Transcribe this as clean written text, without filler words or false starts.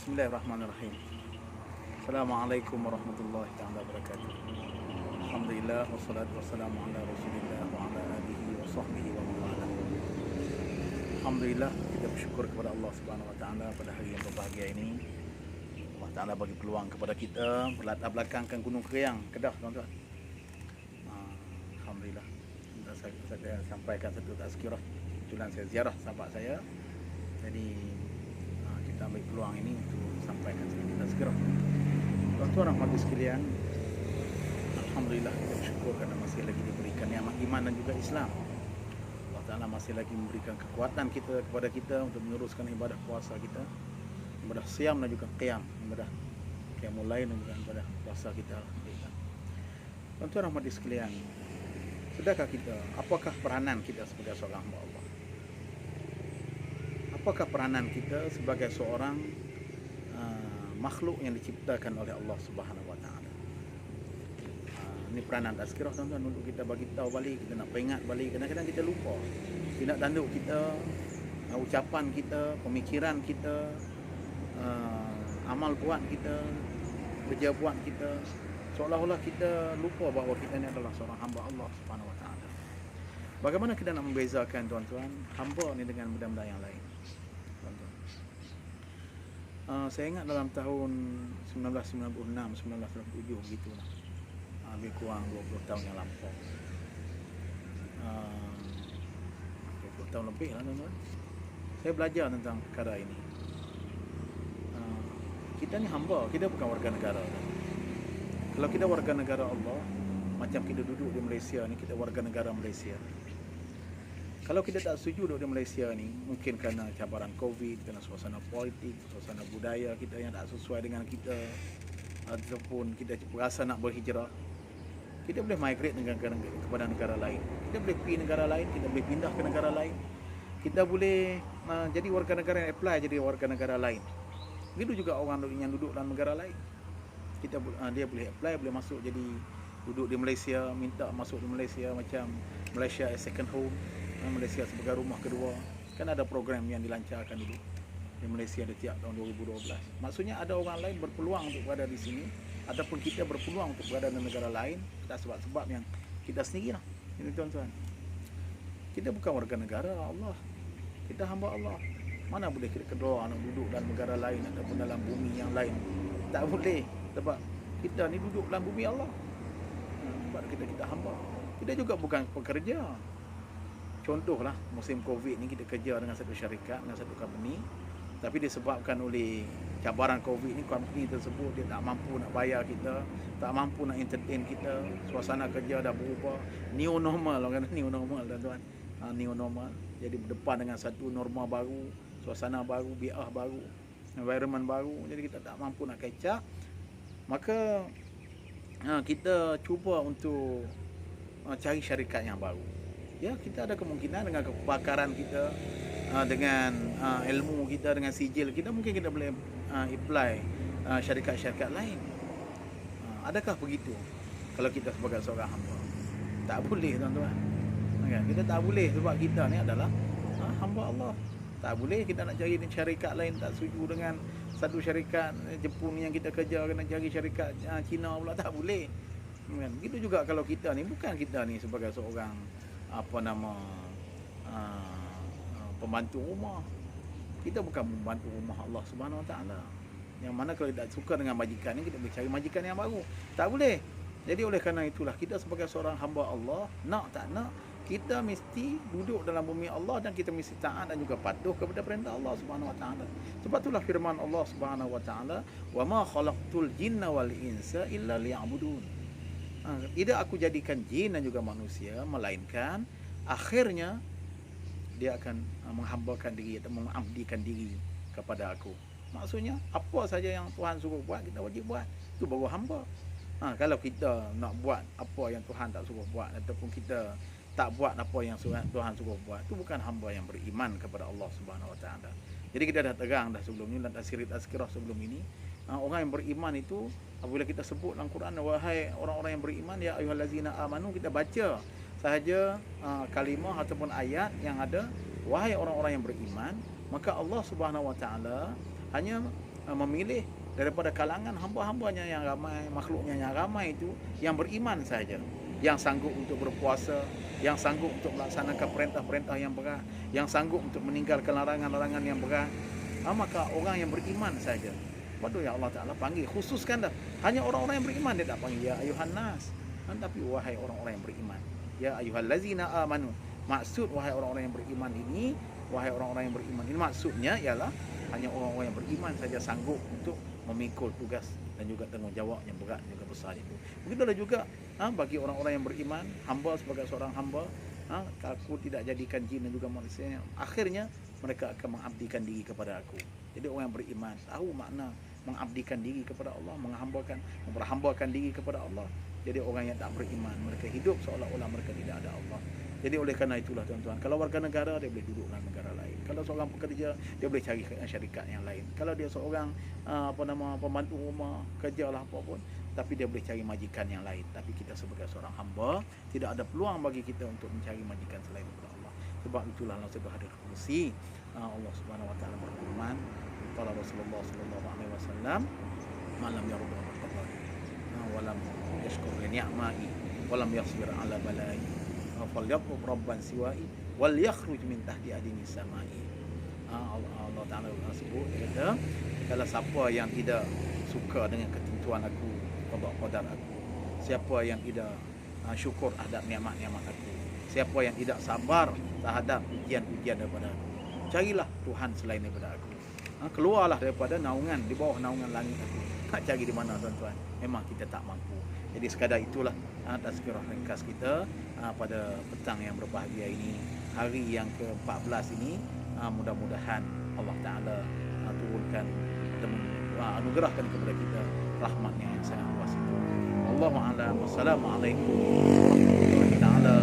Bismillahirrahmanirrahim. Assalamualaikum warahmatullahi taala wabarakatuh. Alhamdulillah wassalatu wassalamu ala Rasulillah wa ala alihi wa sahbihi wa man wala. Alhamdulillah, kita bersyukur kepada Allah Subhanahu wa taala pada hari yang berbahagia ini. Allah Taala bagi peluang kepada kita berlatar belakangkan Gunung Keriang, Kedah, tuan-tuan. Alhamdulillah. Saya sampaikan satu tazkirah. Kebetulan saya ziarah sahabat saya. Jadi kita ambil peluang ini untuk sampaikan sedikit tazkirah. Tuan-tuan rahmati sekalian, alhamdulillah kita bersyukur kerana masih lagi diberikan nikmat iman dan juga Islam. Allah Taala masih lagi memberikan kekuatan kepada kita untuk meneruskan ibadah puasa kita, ibadah siam dan juga qiyam, ibadah qiyamul lail dan juga ibadah puasa kita. Alhamdulillah. Tuan-tuan rahmati sekalian, sedekah kita, apakah peranan kita sebagai seorang hamba Allah? Apakah peranan kita sebagai seorang makhluk yang diciptakan oleh Allah Subhanahu wa taala? Ini peranan tazkirah, tuan-tuan, untuk kita bagi tahu balik, kita nak peringat balik. Kadang-kadang kita lupa. Tindak tanduk kita, ucapan kita, pemikiran kita, amal buat kita, kerja buat kita, seolah-olah kita lupa bahawa kita ni adalah seorang hamba Allah Subhanahu wa taala. Bagaimana kita nak membezakan, tuan-tuan, hamba ni dengan benda-benda yang lain? Tuan-tuan, saya ingat dalam tahun 1996, 1997 begitulah. Lebih kurang 20 tahun yang lampau. 20 tahun lebih lah, tuan-tuan. Saya belajar tentang perkara ini. Kita ni hamba, kita bukan warga negara. Kalau kita warga negara Allah, macam kita duduk di Malaysia ni, kita warga negara Malaysia. Kalau kita tak setuju duduk di Malaysia ni, mungkin kerana cabaran COVID, kerana suasana politik, suasana budaya kita yang tak sesuai dengan kita, ataupun kita berasa nak berhijrah, kita boleh migrate kepada negara lain. Kita boleh pergi negara lain, kita boleh pindah ke negara lain. Kita boleh jadi warga negara yang apply jadi warga negara lain. Begitu juga orang yang duduk dalam negara lain. Dia boleh apply, boleh masuk jadi duduk di Malaysia, minta masuk di Malaysia macam Malaysia as second home, Malaysia sebagai rumah kedua. Kan ada program yang dilancarkan dulu di Malaysia di tiap tahun 2012. Maksudnya ada orang lain berpeluang untuk berada di sini, ataupun kita berpeluang untuk berada di negara lain atas sebab-sebab yang kita sendirilah. Ini, tuan-tuan, kita bukan warga negara Allah, kita hamba Allah. Mana boleh kita kedua nak duduk dalam negara lain ataupun dalam bumi yang lain? Tak boleh, sebab kita ni duduk dalam bumi Allah. Sebab kita hamba. Kita juga bukan pekerja. Contohlah musim COVID ni kita kerja dengan satu syarikat, dengan satu company, tapi disebabkan oleh cabaran COVID ni, company tersebut dia tak mampu nak bayar kita, tak mampu nak entertain kita, suasana kerja dah berubah, new normal, orang kata new normal, tuan-tuan. New normal. Jadi berdepan dengan satu norma baru, suasana baru, bi'ah baru, environment baru. Jadi kita tak mampu nak catch up. Maka kita cuba untuk cari syarikat yang baru. Ya, kita ada kemungkinan dengan kepakaran kita, dengan ilmu kita, dengan sijil kita, mungkin kita boleh apply syarikat-syarikat lain. Adakah begitu kalau kita sebagai seorang hamba? Tak boleh, tuan-tuan. Kita tak boleh, sebab kita ni adalah hamba Allah. Tak boleh kita nak cari syarikat lain, tak setuju dengan satu syarikat Jepun yang kita kerja, kena cari syarikat Cina pula, tak boleh. Begitu juga kalau kita ni, bukan kita ni sebagai seorang pembantu rumah. Kita bukan membantu rumah Allah Subhanahu wa taala. Yang mana kalau tidak suka dengan majikan ni, kita boleh cari majikan yang baru. Tak boleh. Jadi oleh kerana itulah, kita sebagai seorang hamba Allah, nak tak nak, kita mesti duduk dalam bumi Allah dan kita mesti taat dan juga patuh kepada perintah Allah Subhanahu wa taala. Sebab itulah firman Allah Subhanahu wa taala, "Wa ma khalaqtul jinna wal insa illa liya'budun." Tidak aku jadikan jin dan juga manusia, melainkan akhirnya dia akan menghambakan diri atau mengabdikan diri kepada aku. Maksudnya apa saja yang Tuhan suruh buat, kita wajib buat. Itu baru hamba. Kalau kita nak buat apa yang Tuhan tak suruh buat, ataupun kita tak buat apa yang Tuhan suruh buat, itu bukan hamba yang beriman kepada Allah Subhanahu wa taala. Jadi kita dah terang dah sebelum ni, dalam tazkirah sebelum ini, orang yang beriman itu, apabila kita sebut dalam Quran, wahai orang-orang yang beriman, ya ayyuhallazina amanu, kita baca sahaja kalimah ataupun ayat yang ada wahai orang-orang yang beriman, maka Allah Subhanahu wa taala hanya memilih daripada kalangan hamba-hambanya yang ramai, makhluknya yang ramai itu yang beriman saja, yang sanggup untuk berpuasa, yang sanggup untuk melaksanakan perintah-perintah yang berat, yang sanggup untuk meninggalkan larangan-larangan yang berat. Maka orang yang beriman saja. Waduh, ya Allah Ta'ala panggil, khususkan dah. Hanya orang-orang yang beriman dia tak panggil ya ayuhan nas. Tapi wahai orang-orang yang beriman, ya ayyuhallazina amanu. Maksud wahai orang-orang yang beriman ini, wahai orang-orang yang beriman ini maksudnya ialah hanya orang-orang yang beriman saja sanggup untuk memikul tugas dan juga tanggungjawab yang berat juga besar itu. Begitulah juga bagi orang-orang yang beriman, hamba sebagai seorang hamba, aku tidak jadikan jin dan juga manusia, akhirnya mereka akan mengabdikan diri kepada aku. Jadi orang yang beriman tahu makna mengabdikan diri kepada Allah, memperhambakan diri kepada Allah. Jadi orang yang tak beriman, mereka hidup seolah-olah mereka tidak ada Allah. Jadi oleh kerana itulah tuan-tuan, kalau warga negara dia boleh duduk dalam negara lain. Kalau seorang pekerja dia boleh cari syarikat yang lain. Kalau dia seorang pembantu rumah, kerja lah apa pun, tapi dia boleh cari majikan yang lain. Tapi kita sebagai seorang hamba tidak ada peluang bagi kita untuk mencari majikan selain daripada Allah. Sebab itulah Allah sebab hadis kursi Allah Subhanahu wa taala berfirman, qala Rasulullah sallallahu alaihi wasallam, "Malam yarda al-qadar wa lam yashkur li ni'mai wa lam yasbir ala balai falyaqub rabban siwai wal yakhruj min tahti adini samai." Allah Taala sebut, dia kata, kalau siapa yang tidak suka dengan ketentuan aku, qadar aku, siapa yang tidak syukur terhadap nikmat-nikmat aku, siapa yang tidak sabar terhadap ujian-ujian daripada aku, carilah Tuhan selain daripada aku. Keluarlah daripada naungan, di bawah naungan langit aku. Nak cari di mana tuan-tuan? Memang kita tak mampu. Jadi sekadar itulah tazkirah ringkas kita pada petang yang berbahagia ini, hari yang ke-14 ini. Mudah-mudahan Allah Ta'ala turunkan dan anugerahkan kepada kita rahmatnya yang sangat luas itu. Allahu a'lam. Wassalamualaikum warahmatullahi ta'ala